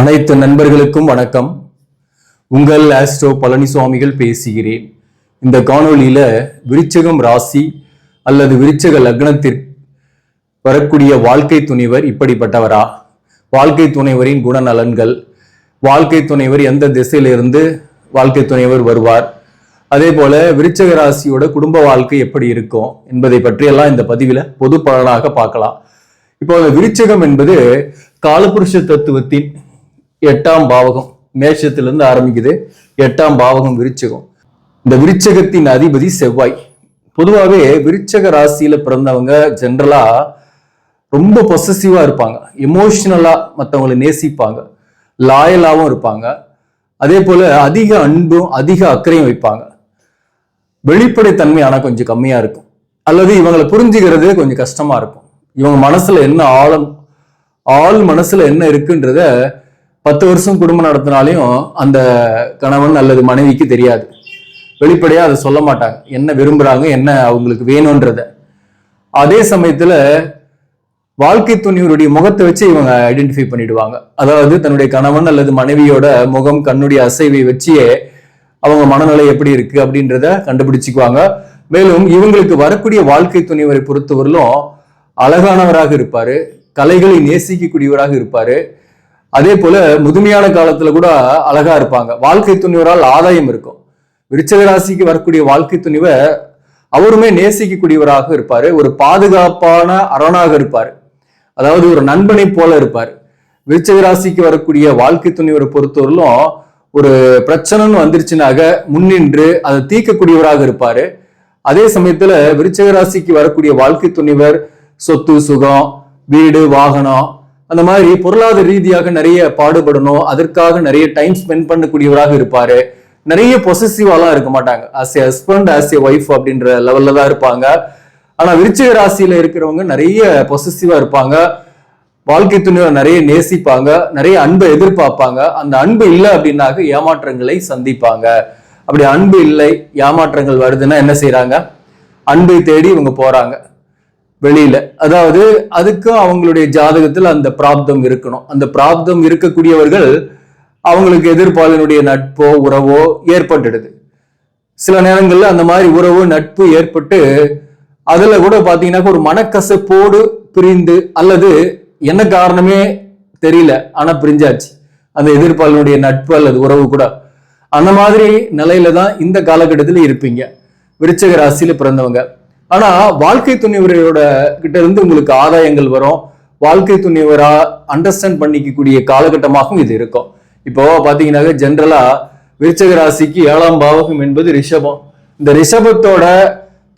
அனைத்து நண்பர்களுக்கும் வணக்கம். உங்கள் ஆஸ்ட்ரோ பழனிசுவாமிகள் பேசுகிறேன். இந்த காணொளியில விருச்சிகம் ராசி அல்லது விருச்சிக லக்னத்திற்கு வரக்கூடிய வாழ்க்கை துணைவர் இப்படிப்பட்டவரா, வாழ்க்கை துணைவரின் குணநலன்கள், வாழ்க்கை துணைவர் எந்த திசையிலிருந்து வாழ்க்கை துணைவர் வருவார், அதே போல விருச்சிக ராசியோட குடும்ப வாழ்க்கை எப்படி இருக்கும் என்பதை பற்றியெல்லாம் இந்த பதிவில் பொது பலனாக பார்க்கலாம். இப்போ விருச்சிகம் என்பது காலபுருஷ தத்துவத்தின் 8ஆம் பாவகம், மேஷத்திலிருந்து ஆரம்பிக்குது. 8ஆம் பாவகம் விருச்சிகம். இந்த விருச்சகத்தின் அதிபதி செவ்வாய். பொதுவாகவே விருச்சக ராசியில பிறந்தவங்க ஜென்ரலா ரொம்ப பொசசிவா இருப்பாங்க, எமோஷனலா மற்றவங்களை நேசிப்பாங்க, லாயலாவும் இருப்பாங்க. அதே போல அதிக அன்பும் அதிக அக்கறையும் வைப்பாங்க. வெளிப்படைத்தன்மை ஆனா கொஞ்சம் கம்மியா இருக்கும், அல்லது இவங்களை புரிஞ்சுக்கிறது கொஞ்சம் கஷ்டமா இருக்கும். இவங்க மனசுல என்ன ஆள் மனசுல என்ன இருக்குன்றத 10 வருஷம் குடும்பம் நடத்தினாலையும் அந்த கணவன் அல்லது மனைவிக்கு தெரியாது. வெளிப்படையா அதை சொல்ல மாட்டாங்க, என்ன விரும்புறாங்க, என்ன அவங்களுக்கு வேணும்ன்றத. அதே சமயத்துல வாழ்க்கை துணிவருடைய முகத்தை வச்சு இவங்க ஐடென்டிஃபை பண்ணிடுவாங்க. அதாவது தன்னுடைய கணவன் அல்லது மனைவியோட முகம், கண்ணுடைய அசைவை வச்சியே அவங்க மனநிலை எப்படி இருக்கு அப்படின்றத கண்டுபிடிச்சுக்குவாங்க. மேலும் இவங்களுக்கு வரக்கூடிய வாழ்க்கை துணிவரை பொறுத்தவரையிலும் அழகானவராக இருப்பாரு, கலைகளை நேசிக்கக்கூடியவராக இருப்பாரு. அதே போல முதுமையான காலத்துல கூட அழகா இருப்பாங்க. வாழ்க்கை துணிவரால் ஆதாயம் இருக்கும். விருச்சிக ராசிக்கு வரக்கூடிய வாழ்க்கை துணிவர் அவருமே நேசிக்கக்கூடியவராக இருப்பாரு, ஒரு பாதுகாப்பான அரணாக இருப்பாரு, அதாவது ஒரு நண்பனை போல இருப்பாரு. விருச்சிக ராசிக்கு வரக்கூடிய வாழ்க்கை துணிவரை பொறுத்தவரையிலும் ஒரு பிரச்சனைன்னு வந்துருச்சுனாக முன்னின்று அதை தீர்க்கக்கூடியவராக இருப்பாரு. அதே சமயத்துல விருச்சிக ராசிக்கு வரக்கூடிய வாழ்க்கை துணிவர் சொத்து, சுகம், வீடு, வாகனம், அந்த மாதிரி பொருளாதார ரீதியாக நிறைய பாடுபடணும், அதற்காக நிறைய டைம் ஸ்பெண்ட் பண்ணக்கூடியவராக இருப்பாரு. நிறைய பொசசிவாலாம் இருக்க மாட்டாங்க, as a husband as a wife அப்படின்ற லெவல்ல தான் இருப்பாங்க. ஆனா விருச்சிக ராசியில இருக்கிறவங்க நிறைய பொசசிவா இருப்பாங்க, வாழ்க்கை துணிவர் நிறைய நேசிப்பாங்க, நிறைய அன்பை எதிர்பார்ப்பாங்க. அந்த அன்பு இல்லை அப்படின்னாக்க ஏமாற்றங்களை சந்திப்பாங்க. அப்படி அன்பு இல்லை, ஏமாற்றங்கள் வருதுன்னா என்ன செய்யறாங்க, அன்பை தேடி இவங்க போறாங்க வெளியில. அதாவது அதுக்கும் அவங்களுடைய ஜாதகத்தில் அந்த பிராப்தம் இருக்கணும். அந்த பிராப்தம் இருக்கக்கூடியவர்கள் அவங்களுக்கு எதிர்ப்பாளனுடைய நட்போ உறவோ ஏற்பட்டுடுது. சில நேரங்கள்ல அந்த மாதிரி உறவு நட்பு ஏற்பட்டு அதுல கூட பாத்தீங்கன்னா ஒரு மனக்கசப்போடு பிரிந்து, அல்லது என்ன காரணமே தெரியல ஆனா பிரிஞ்சாச்சு அந்த எதிர்ப்பாளனுடைய நட்பு அல்லது உறவு கூட. அந்த மாதிரி நிலையில தான் இந்த காலகட்டத்தில் இருப்பீங்க விருச்சிக ராசியில பிறந்தவங்க. ஆனா வாழ்க்கை துணைவரோட கிட்ட இருந்து உங்களுக்கு ஆதாயங்கள் வரும், வாழ்க்கை துணைவரா அண்டர்ஸ்டாண்ட் பண்ணிக்கக்கூடிய காலகட்டமாகவும் இது இருக்கும். இப்போ பாத்தீங்கன்னா ஜென்ரலா விருச்சிக ராசிக்கு 7ஆம் பாவகம் என்பது ரிஷபம். இந்த ரிஷபத்தோட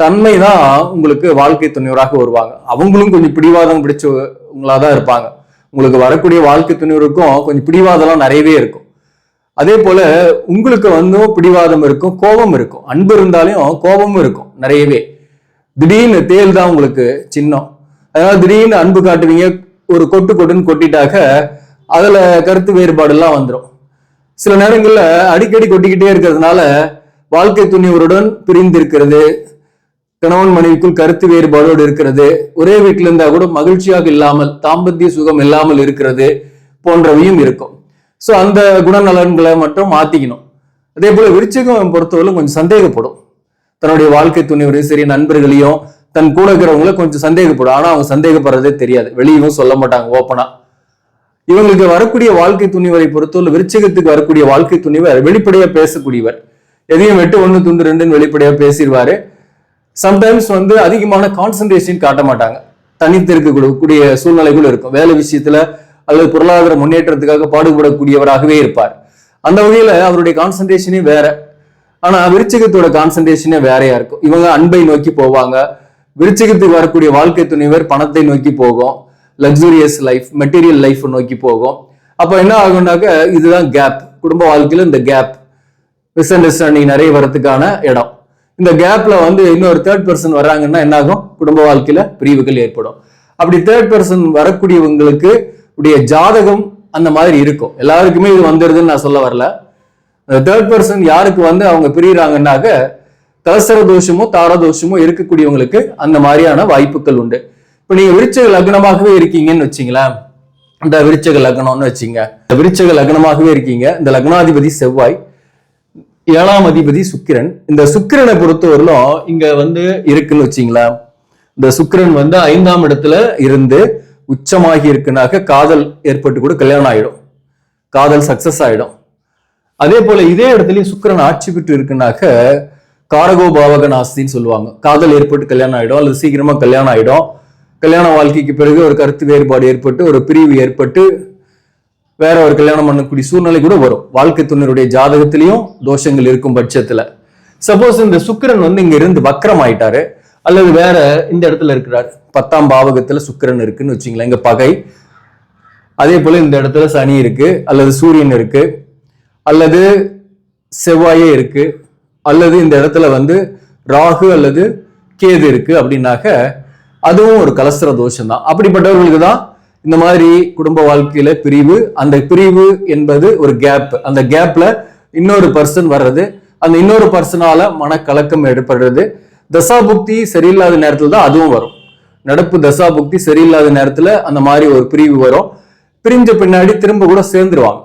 தன்மை தான் உங்களுக்கு வாழ்க்கை துணைவராக வருவாங்க. அவங்களும் கொஞ்சம் பிடிவாதம் பிடிச்சவங்களாதான் இருப்பாங்க. உங்களுக்கு வரக்கூடிய வாழ்க்கை துணைவருக்கும் கொஞ்சம் பிடிவாதம்லாம் நிறையவே இருக்கும். அதே போல உங்களுக்கு பிடிவாதம் இருக்கும், கோபம் இருக்கும். அன்பு இருந்தாலும் கோபமும் இருக்கும் நிறையவே. திடீர்னு தேல் தான் உங்களுக்கு சின்னம், அதனால திடீர்னு அன்பு காட்டுவீங்க, ஒரு கொட்டுன்னு கொட்டிட்டாக்க அதுல கருத்து வேறுபாடு எல்லாம் வந்துடும். சில நேரங்கள்ல அடிக்கடி கொட்டிக்கிட்டே இருக்கிறதுனால வாழ்க்கை துணைவருடன் பிரிந்து இருக்கிறது, கணவன் மனைவிக்குள் கருத்து வேறுபாடோடு இருக்கிறது, ஒரே வீட்டில இருந்தா கூட மகிழ்ச்சியாக இல்லாமல், தாம்பத்திய சுகம் இல்லாமல் இருக்கிறது போன்றவையும் இருக்கும். சோ அந்த குணநலன்களை மட்டும் மாத்திக்கணும். அதே போல விருச்சிகம் பொறுத்தவரை கொஞ்சம் சந்தேகப்படும், தன்னுடைய வாழ்க்கை துணைவரையும் சரி நண்பர்களையும் தன் கூட இருக்கிறவங்கள கொஞ்சம் சந்தேகப்படும். ஆனா அவங்க சந்தேகப்படுறதே தெரியாது, வெளியவும் சொல்ல மாட்டாங்க ஓப்பனா. இவங்களுக்கு வரக்கூடிய வாழ்க்கை துணிவரை பொறுத்தவரை விருச்சிகத்துக்கு வரக்கூடிய வாழ்க்கை துணிவர் வெளிப்படையா பேசக்கூடியவர். எதையும் 8 1 துண்டு 2 வெளிப்படையா பேசிடுவாரு. சம்டைம்ஸ் அதிகமான கான்சன்ட்ரேஷன் காட்ட மாட்டாங்க, தனித்து இருக்கக்கூடிய சூழ்நிலைகள் இருக்கும். வேலை விஷயத்துல அல்லது பொருளாதார முன்னேற்றத்துக்காக பாடுபடக்கூடியவராகவே இருப்பார். அந்த வகையில அவருடைய கான்சன்ட்ரேஷனே வேற. ஆனா விருச்சிகத்தோட கான்சன்ட்ரேஷனே வேறையா இருக்கும். இவங்க அன்பை நோக்கி போவாங்க. விருச்சிகத்துக்கு வரக்கூடிய வாழ்க்கை துணைவர் பணத்தை நோக்கி போகும், லக்ஸூரியஸ் லைஃப், மெட்டீரியல் லைஃப் நோக்கி போகும். அப்ப என்ன ஆகும்னாக்க இதுதான் கேப். குடும்ப வாழ்க்கையில இந்த கேப், மிஸ் அண்டர்ஸ்டாண்டிங் நிறைய வரதுக்கான இடம். இந்த கேப்ல இன்னொரு தேர்ட் பர்சன் வர்றாங்கன்னா என்ன ஆகும், குடும்ப வாழ்க்கையில பிரிவுகள் ஏற்படும். அப்படி தேர்ட் பர்சன் வரக்கூடியவங்களுக்கு உடைய ஜாதகம் அந்த மாதிரி இருக்கும். எல்லாருக்குமே இது வந்துருதுன்னு நான் சொல்ல வரல. தேர்ட் பர்சன் யாருக்கு அவங்க பிரிகிறாங்கன்னாக்க தலசர தோஷமோ தார தோஷமோ இருக்கக்கூடியவங்களுக்கு அந்த மாதிரியான வாய்ப்புகள் உண்டு. இப்ப நீங்க விருச்சிக லக்னமாகவே இருக்கீங்கன்னு வச்சுங்களேன், இந்த விருச்சக லக்னம்னு வச்சுங்க, இந்த விருச்சக லக்னமாகவே இருக்கீங்க. இந்த லக்னாதிபதி செவ்வாய், 7ஆம் அதிபதி சுக்கிரன். இந்த சுக்கிரனை பொறுத்தவரையிலும் இங்க இருக்குன்னு வச்சுங்களா, இந்த சுக்கிரன் 5ஆம் இடத்துல இருந்து உச்சமாகி இருக்குனாக்க காதல் ஏற்பட்டு கூட கல்யாணம் ஆயிடும், காதல் சக்சஸ் ஆயிடும். அதே போல இதே இடத்துலயும் சுக்கிரன் ஆட்சி பெற்று இருக்குனாக்க காரகோ பாவக நாஸ்தின்னு சொல்லுவாங்க. காதல் ஏற்பட்டு கல்யாணம் ஆயிடும் அல்லது சீக்கிரமா கல்யாணம் ஆயிடும். கல்யாண வாழ்க்கைக்கு பிறகு ஒரு கருத்து வேறுபாடு ஏற்பட்டு ஒரு பிரிவு ஏற்பட்டு வேற ஒரு கல்யாணம் பண்ணக்கூடிய சூழ்நிலை கூட வரும். வாழ்க்கை துணையுடைய ஜாதகத்திலையும் தோஷங்கள் இருக்கும் பட்சத்துல, சப்போஸ் இந்த சுக்கிரன் இங்க இருந்து வக்ரம் ஆயிட்டாரு அல்லது வேற இந்த இடத்துல இருக்கிறார், 10ஆம் பாவகத்துல சுக்கிரன் இருக்குன்னு வச்சுங்களேன், இங்க பகை. அதே போல இந்த இடத்துல சனி இருக்கு அல்லது சூரியன் இருக்கு அல்லது செவ்வாயே இருக்கு அல்லது இந்த இடத்துல ராகு அல்லது கேது இருக்கு அப்படின்னாக்க அதுவும் ஒரு கலஸ்திர தோஷம் தான். அப்படிப்பட்டவர்களுக்கு தான் இந்த மாதிரி குடும்ப வாழ்க்கையில பிரிவு. அந்த பிரிவு என்பது ஒரு கேப், அந்த கேப்ல இன்னொரு பர்சன் வர்றது, அந்த இன்னொரு பர்சனால மனக்கலக்கம் ஏற்படுறது. தசாபுக்தி சரியில்லாத நேரத்துல தான் அதுவும் வரும். நடப்பு தசாபுக்தி சரியில்லாத நேரத்துல அந்த மாதிரி ஒரு பிரிவு வரும். பிரிஞ்ச பின்னாடி திரும்ப கூட சேர்ந்துருவாங்க.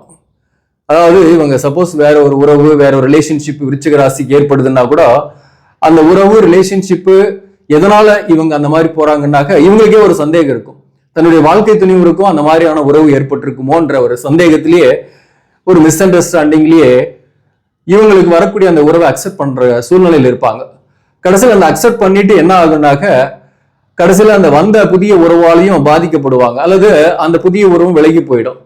அதாவது இவங்க சப்போஸ் வேற ஒரு உறவு வேற ஒரு ரிலேஷன்ஷிப் விருச்சிக ராசிக்கு ஏற்படுதுன்னா கூட அந்த உறவு ரிலேஷன்ஷிப்பு எதனால இவங்க அந்த மாதிரி போறாங்கன்னாக்க இவங்களுக்கே ஒரு சந்தேகம் இருக்கும், தன்னுடைய வாழ்க்கை துணிவருக்கும் அந்த மாதிரியான உறவு ஏற்பட்டிருக்குமோன்ற ஒரு சந்தேகத்திலேயே ஒரு மிஸ் அண்டர்ஸ்டாண்டிங்லயே இவங்களுக்கு வரக்கூடிய அந்த உறவை அக்செப்ட் பண்ற சூழ்நிலையில் இருப்பாங்க. கடைசியில் அந்த அக்செப்ட் பண்ணிட்டு என்ன ஆகுனாக்க கடைசியில் அந்த வந்த புதிய உறவாலையும் பாதிக்கப்படுவாங்க அல்லது அந்த புதிய உறவும் விலகி போயிடும்.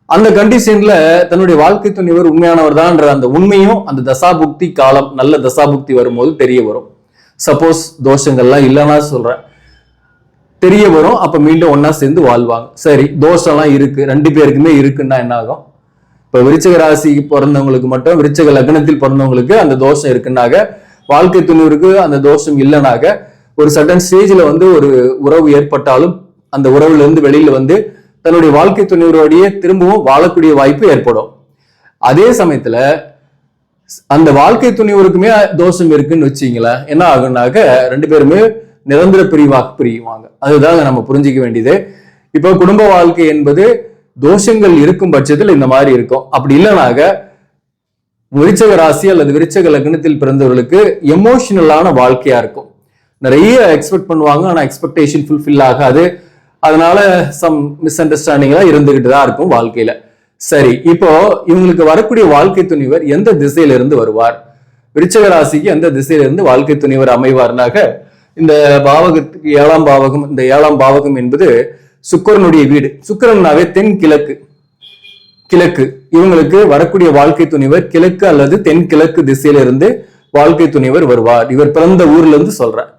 அந்த கண்டிஷன்ல தன்னுடைய வாழ்க்கை துணிவர் உண்மையானவர் தான்ன்ற அந்த உண்மையும் அந்த தசாபுக்தி காலம் நல்ல தசாபுக்தி வரும்போது தெரிய வரும். சப்போஸ் தோஷங்கள்லாம் இல்லைன்னா சொல்றேன், தெரிய வரும். அப்ப மீண்டும் ஒன்னா சேர்ந்து வாழ்வாங்க. சரி, தோஷம்லாம் இருக்கு, 2 பேருக்குமே இருக்குன்னா என்ன ஆகும்? இப்ப விருச்சிக ராசிக்கு பிறந்தவங்களுக்கு மட்டும், விருச்சிக லக்னத்தில் பிறந்தவங்களுக்கு அந்த தோஷம் இருக்குன்னாக, வாழ்க்கை துணிவருக்கு அந்த தோஷம் இல்லைனாக ஒரு சடன் ஸ்டேஜ்ல ஒரு உறவு ஏற்பட்டாலும் அந்த உறவுல இருந்து வெளியில தன்னுடைய வாழ்க்கை துணிவரோடையே திரும்பவும் வாழக்கூடிய வாய்ப்பு ஏற்படும். அதே சமயத்துல அந்த வாழ்க்கை துணிவருக்குமே தோஷம் இருக்குன்னு வச்சீங்களேன், என்ன ஆகுனாக்க 2 பேருமே நிரந்தர பிரிவாக பிரியுவாங்க. அதுதான் நம்ம புரிஞ்சிக்க வேண்டியது. இப்போ குடும்ப வாழ்க்கை என்பது தோஷங்கள் இருக்கும் பட்சத்தில் இந்த மாதிரி இருக்கும். அப்படி இல்லைனாக விருச்சக ராசி அல்லது விருச்சக லக்னத்தில் பிறந்தவர்களுக்கு எமோஷனலான வாழ்க்கையா இருக்கும். நிறைய எக்ஸ்பெக்ட் பண்ணுவாங்க, ஆனா எக்ஸ்பெக்டேஷன் ஃபுல்ஃபில் ஆகாது. அதனால சம் மிஸ் அண்டர்ஸ்டாண்டிங் எல்லாம் இருந்துகிட்டு தான் இருக்கும் வாழ்க்கையில. சரி, இப்போ இவங்களுக்கு வரக்கூடிய வாழ்க்கை துணிவர் எந்த திசையில இருந்து வருவார்? விருச்சக ராசிக்கு எந்த திசையில இருந்து வாழ்க்கை துணிவர் அமைவார்னாக இந்த பாவகத்துக்கு 7ஆம் பாவகம். இந்த 7ஆம் பாவகம் என்பது சுக்கிரனுடைய வீடு. சுக்கிரன்னாவே தென் கிழக்கு, கிழக்கு. இவங்களுக்கு வரக்கூடிய வாழ்க்கை துணிவர் கிழக்கு அல்லது தென்கிழக்கு திசையில இருந்து வாழ்க்கை துணிவர் வருவார். இவர் பிறந்த ஊர்ல இருந்து சொல்றேன்.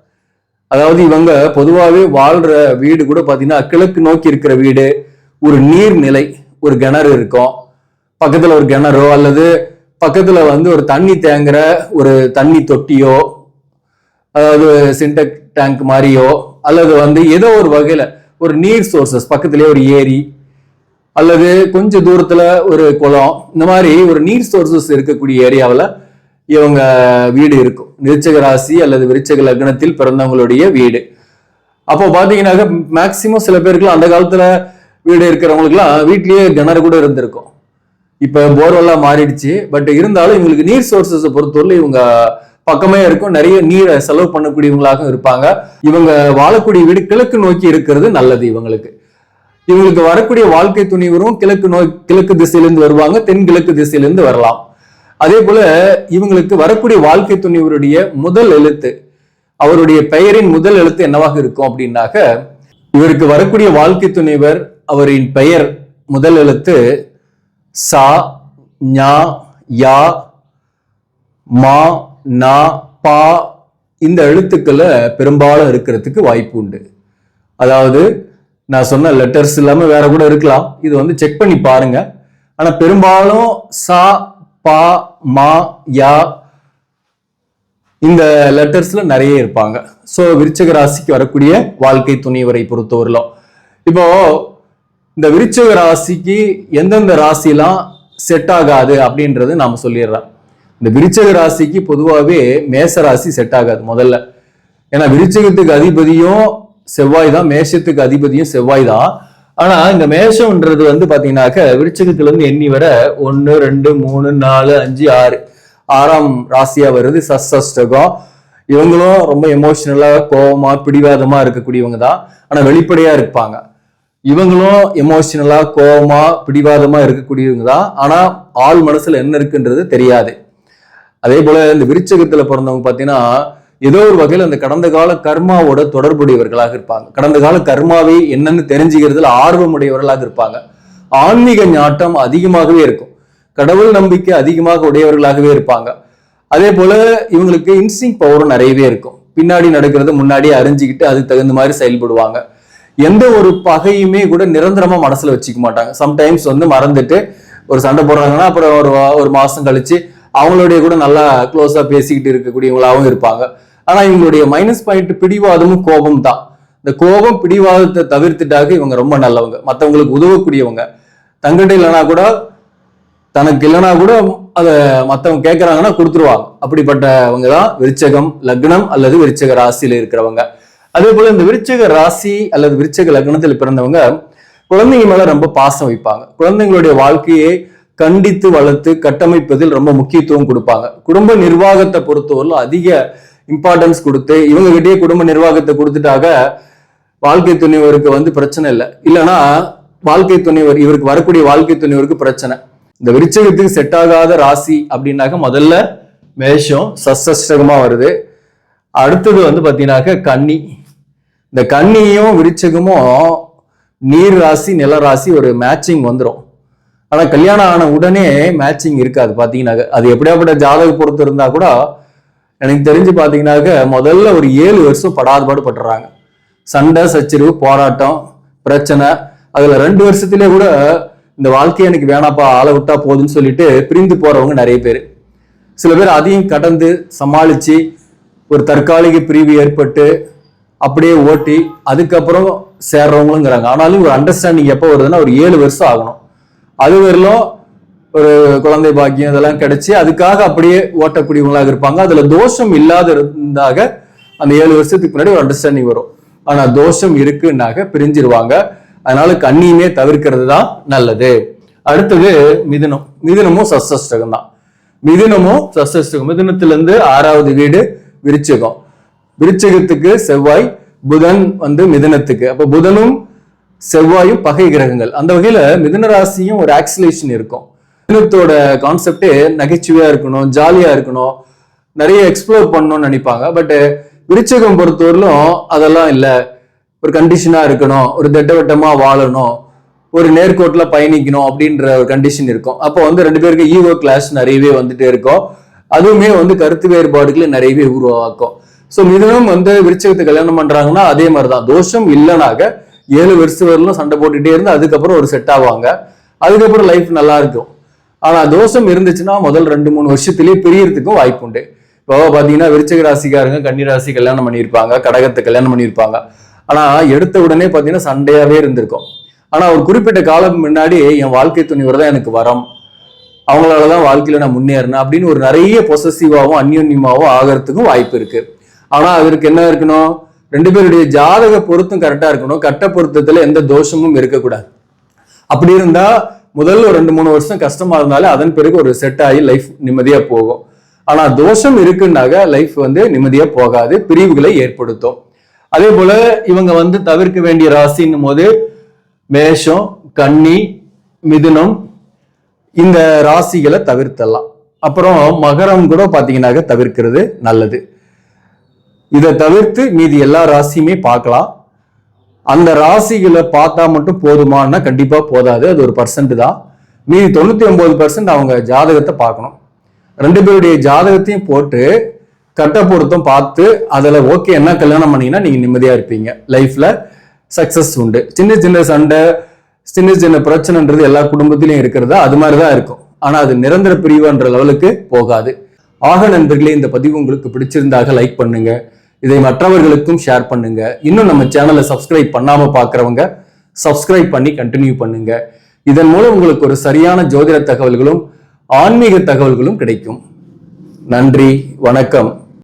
அதாவது இவங்க பொதுவாகவே வாழ்ற வீடு கூட பாத்தீங்கன்னா கிழக்கு நோக்கி இருக்கிற வீடு, ஒரு நீர்நிலை, ஒரு கிணறு இருக்கும் பக்கத்துல, ஒரு கிணறோ அல்லது பக்கத்துல ஒரு தண்ணி தேங்குற ஒரு தண்ணி தொட்டியோ, அதாவது சின்டெக் டேங்க் மாதிரியோ, அல்லது ஏதோ ஒரு வகையில ஒரு நீர் சோர்சஸ் பக்கத்திலேயே ஒரு ஏரி அல்லது கொஞ்சம் தூரத்துல ஒரு குளம், இந்த மாதிரி ஒரு நீர் சோர்சஸ் இருக்கக்கூடிய ஏரியாவில் இவங்க வீடு இருக்கும். விருச்சிக ராசி அல்லது விருச்சிக லக்னத்தில் பிறந்தவங்களுடைய வீடு. அப்போ பாத்தீங்கன்னாக்க மேக்சிமம் சில பேருக்கு அந்த காலத்துல வீடு இருக்கிறவங்களுக்குலாம் வீட்லயே கிணறு கூட இருந்திருக்கும். இப்ப போர்வெல்லாம் மாறிடுச்சு. பட் இருந்தாலும் இவங்களுக்கு நீர் சோர்சஸை பொறுத்தவரை இவங்க பக்கமே இருக்கும். நிறைய நீரை செலவு பண்ணக்கூடியவங்களாக இருப்பாங்க. இவங்க வாழக்கூடிய வீடு கிழக்கு நோக்கி இருக்கிறது நல்லது. இவங்களுக்கு வரக்கூடிய வாழ்க்கை துணிவரும் கிழக்கு திசையிலிருந்து வருவாங்க, தென்கிழக்கு திசையிலிருந்து வரலாம். அதே போல இவங்களுக்கு வரக்கூடிய வாழ்க்கை துணிவருடைய முதல் எழுத்து, அவருடைய பெயரின் முதல் எழுத்து என்னவாக இருக்கும் அப்படின்னாக்க, இவருக்கு வரக்கூடிய வாழ்க்கை துணிவர் அவரின் பெயர் முதல் எழுத்து சா, ஞா, யா, மா, நா, பா, இந்த எழுத்துக்களை பெரும்பாலும் இருக்கிறதுக்கு வாய்ப்பு உண்டு. அதாவது நான் சொன்ன லெட்டர்ஸ் இல்லாம வேற கூட இருக்கலாம். இது செக் பண்ணி பாருங்க. ஆனா பெரும்பாலும் சா, பா, மா, யா இந்த லெட்டர்ஸ்ல நிறைய இருப்பாங்க. சோ விருச்சிக ராசிக்கு வரக்கூடிய வாழ்க்கை துணிவரை பொறுத்தவரையிலும் இப்போ இந்த விருச்சிக ராசிக்கு எந்தெந்த ராசிலாம் செட் ஆகாது அப்படின்றது நாம சொல்லிடுறோம். இந்த விருச்சிக ராசிக்கு பொதுவாகவே மேச ராசி செட் ஆகாது முதல்ல. ஏன்னா விருச்சிகத்துக்கு அதிபதியும் செவ்வாய் தான், மேஷத்துக்கு அதிபதியும் செவ்வாய் தான். ஆனா இந்த மேஷம்ன்றது வந்து பாத்தீங்கன்னாக்க விருச்சிகத்துல இருந்து எண்ணி வர 1 2 3 4 5 6 6ஆம் ராசியா வருது சஷ்டகம். இவங்களும் ரொம்ப எமோஷனலா கோபமா பிடிவாதமா இருக்கக்கூடியவங்க தான். ஆனா வெளிப்படையா இருப்பாங்க. இவங்களும் எமோஷனலா கோபமா பிடிவாதமா இருக்கக்கூடியவங்க தான். ஆனா ஆள் மனசுல என்ன இருக்குன்றது தெரியாது. அதே போல இந்த விருச்சகத்துல பிறந்தவங்க பாத்தீங்கன்னா ஏதோ ஒரு வகையில் அந்த கடந்த கால கர்மாவோட தொடர்புடையவர்களாக இருப்பாங்க. கடந்த கால கர்மாவை என்னன்னு தெரிஞ்சுக்கிறதுல ஆர்வமுடையவர்களாக இருப்பாங்க. ஆன்மீக ஞாட்டம் அதிகமாகவே இருக்கும். கடவுள் நம்பிக்கை அதிகமாக உடையவர்களாகவே இருப்பாங்க. அதே போல இவங்களுக்கு இன்ஸ்டிங் பவரும் நிறையவே இருக்கும். பின்னாடி நடக்கிறது முன்னாடியே அறிஞ்சிக்கிட்டு அதுக்கு தகுந்த மாதிரி செயல்படுவாங்க. எந்த ஒரு பகையுமே கூட நிரந்தரமா மனசுல வச்சுக்க மாட்டாங்க. சம்டைம்ஸ் வந்து மறந்துட்டு ஒரு சண்டை போடுறாங்கன்னா அப்புறம் ஒரு மாசம் கழிச்சு அவங்களுடைய கூட நல்லா க்ளோஸா பேசிக்கிட்டு இருக்கக்கூடியவங்களாகவும் இருப்பாங்க. ஆனா இவங்களுடைய மைனஸ் பாயிண்ட் பிடிவாதமும் கோபம் தான். இந்த கோபம் பிடிவாதத்தை தவிர்த்துட்டாக இவங்க ரொம்ப நல்லவங்க, மற்றவங்களுக்கு உதவக்கூடியவங்க. தங்கிட்ட இல்லைன்னா கூட தனக்கு இல்லைன்னா கூட அதை மற்றவங்க கேட்கறாங்கன்னா கொடுத்துருவாங்க. அப்படிப்பட்டவங்க தான் விருச்சகம் லக்னம் அல்லது விருச்சக ராசியில இருக்கிறவங்க. அதே போல இந்த விருச்சக ராசி அல்லது விருச்சக லக்னத்தில் பிறந்தவங்க குழந்தைங்க மேல ரொம்ப பாசம் வைப்பாங்க. குழந்தைங்களுடைய வாழ்க்கையை கண்டித்து வளர்த்து கட்டமைப்பதில் ரொம்ப முக்கியத்துவம் கொடுப்பாங்க. குடும்ப நிர்வாகத்தை பொறுத்தவரையிலும் அதிக இம்பார்ட்டன்ஸ் கொடுத்து இவங்க கிட்டே குடும்ப நிர்வாகத்தை கொடுத்துட்டாக வாழ்க்கை துணைவருக்கு வந்து பிரச்சனை இல்லை. இல்லைன்னா வாழ்க்கை துணைவர் இவருக்கு வரக்கூடிய வாழ்க்கை துணைவருக்கு பிரச்சனை. இந்த விருச்சகத்துக்கு செட் ஆகாத ராசி அப்படின்னாக்க முதல்ல மேஷம் சஷ்டகமா வருது. அடுத்தது வந்து பாத்தீங்கன்னாக்க கன்னி. இந்த கன்னியும் விருச்சகமும் நீர் ராசி நில ராசி ஒரு மேட்சிங் வந்துடும். ஆனா கல்யாணம் ஆன உடனே மேட்சிங் இருக்காது. பாத்தீங்கன்னாக்க அது எப்படியாப்பட்ட ஜாதக பொறுத்து இருந்தா கூட எனக்கு தெரிஞ்சு பாத்தீங்கன்னாக்க முதல்ல ஒரு 7 வருஷம் படாதபாடு பட்டுறாங்க. சண்டை சச்சரிவு போராட்டம் பிரச்சனை. அதுல 2 வருஷத்திலே கூட இந்த வாழ்க்கையை எனக்கு வேணாப்பா ஆளை விட்டா போதுன்னு சொல்லிட்டு பிரிந்து போறவங்க நிறைய பேர். சில பேர் அதையும் கடந்து சமாளிச்சு ஒரு தற்காலிக பிரிவு ஏற்பட்டு அப்படியே ஓட்டி அதுக்கப்புறம் சேர்றவங்களுங்கிறாங்க. ஆனாலும் ஒரு அண்டர்ஸ்டாண்டிங் எப்போ வருதுன்னா ஒரு 7 வருஷம் ஆகணும். அது வரலும் ஒரு குழந்தை பாக்கியம் இதெல்லாம் கிடைச்சி அதுக்காக அப்படியே ஓட்டக்கூடியவங்களாக இருப்பாங்க. அதுல தோஷம் இல்லாத இருந்தாக அந்த 7 வருஷத்துக்கு முன்னாடி ஒரு அண்டர்ஸ்டாண்டிங் வரும். ஆனா தோஷம் இருக்குன்னாக பிரிஞ்சிருவாங்க. அதனால கண்ணியுமே தவிர்க்கிறது தான் நல்லது. அடுத்தது மிதுனம். மிதுனமும் சஷ்டகம் தான். மிதுனமும் சஷ்டகம். மிதுனத்திலிருந்து 6வது வீடு விருச்சகம். விருச்சகத்துக்கு செவ்வாய், புதன் வந்து மிதுனத்துக்கு. அப்ப புதனும் செவ்வாயும் பகை கிரகங்கள். அந்த வகையில மிதுன ராசியும் ஒரு ஆக்சிலேஷன் இருக்கும். மிதுனத்தோட கான்செப்டே நகைச்சுவையா இருக்கணும், ஜாலியா இருக்கணும், நிறைய எக்ஸ்ப்ளோர் பண்ணணும்னு நினைப்பாங்க. பட் விருச்சகம் பொறுத்தவரையிலும் அதெல்லாம் இல்லை. ஒரு கண்டிஷனா இருக்கணும், ஒரு திட்டவட்டமா வாழணும், ஒரு நேர்கோட்டில் பயணிக்கணும் அப்படின்ற ஒரு கண்டிஷன் இருக்கும். அப்போ வந்து 2 பேருக்கு ஈகோ கிளாஷ் நிறையவே வந்துட்டே இருக்கும். அதுவுமே வந்து கருத்து வேறுபாடுகளை நிறையவே உருவாக்கும். ஸோ மிதுனம் வந்து விருச்சகத்தை கல்யாணம் பண்றாங்கன்னா அதே மாதிரிதான். தோஷம் இல்லைனாக 7 வருஷம் வரலும் சண்டை போட்டுட்டே இருந்து அதுக்கப்புறம் ஒரு செட் ஆவாங்க. அதுக்கப்புறம் லைஃப் நல்லா இருக்கும். ஆனா தோஷம் இருந்துச்சுன்னா முதல் 2-3 வருஷத்திலேயே பிரியறதுக்கும் வாய்ப்பு உண்டு. இப்போ பாத்தீங்கன்னா விருச்சக ராசிக்காரங்க கன்னி ராசி கல்யாணம் பண்ணியிருப்பாங்க, கடகத்தை கல்யாணம் பண்ணியிருப்பாங்க. ஆனா எடுத்த உடனே பாத்தீங்கன்னா சண்டையாவே இருந்திருக்கும். ஆனா ஒரு குறிப்பிட்ட காலம் முன்னாடி என் வாழ்க்கை துணிவர் தான் எனக்கு வரம், அவங்களாலதான் வாழ்க்கையில நான் முன்னேறினேன் அப்படின்னு ஒரு நிறைய பொசசிவாவும் அந்யோன்யமாவும் ஆகிறதுக்கும் வாய்ப்பு இருக்கு. ஆனா அதற்கு என்ன இருக்கணும், 2 பேருடைய ஜாதக பொருத்தம் கரெக்டா இருக்கணும். கட்ட பொருத்தத்துல எந்த தோஷமும் இருக்கக்கூடாது. அப்படி இருந்தா முதல்ல ஒரு 2-3 வருஷம் கஷ்டமா இருந்தாலும் அதன் பிறகு ஒரு செட் ஆகி லைஃப் நிம்மதியா போகும். ஆனா தோஷம் இருக்குன்னாக லைஃப் வந்து நிம்மதியா போகாது, பிரிவுகளை ஏற்படுத்தும். அதே போல இவங்க வந்து தவிர்க்க வேண்டிய ராசின்னும் போது மேஷம், கன்னி, மிதுனம் இந்த ராசிகளை தவிர்த்தலாம். அப்புறம் மகரம் கூட பாத்தீங்கன்னாக்க தவிர்க்கிறது நல்லது. இதை தவிர்த்து மீதி எல்லா ராசியுமே பார்க்கலாம். அந்த ராசிகளை பார்த்தா மட்டும் போதுமானா கண்டிப்பா போதாது, அது ஒரு பர்சன்ட் தான். மீதி 99% அவங்க ஜாதகத்தை பார்க்கணும். 2 பேருடைய ஜாதகத்தையும் போட்டு கட்ட பொருத்தம் பார்த்து அதுல ஓகே என்ன கல்யாணம் பண்ணீங்கன்னா நீங்க நிம்மதியா இருப்பீங்க, லைஃப்ல சக்சஸ் உண்டு. சின்ன சின்ன சண்டை சின்ன சின்ன பிரச்சனைன்றது எல்லா குடும்பத்திலையும் இருக்கிறதா அது மாதிரிதான் இருக்கும். ஆனா அது நிரந்தர பிரிவுன்ற லெவலுக்கு போகாது. ஆக நண்பர்களே, இந்த பதிவு உங்களுக்கு பிடிச்சிருந்தாக லைக் பண்ணுங்க, இதை மற்றவர்களுக்கும் ஷேர் பண்ணுங்க. இன்னும் நம்ம சேனலை சப்ஸ்கிரைப் பண்ணாம பாக்குறவங்க சப்ஸ்கிரைப் பண்ணி கண்டினியூ பண்ணுங்க. இதன் மூலம் உங்களுக்கு ஒரு சரியான ஜோதிட தகவல்களும் ஆன்மீக தகவல்களும் கிடைக்கும். நன்றி, வணக்கம்.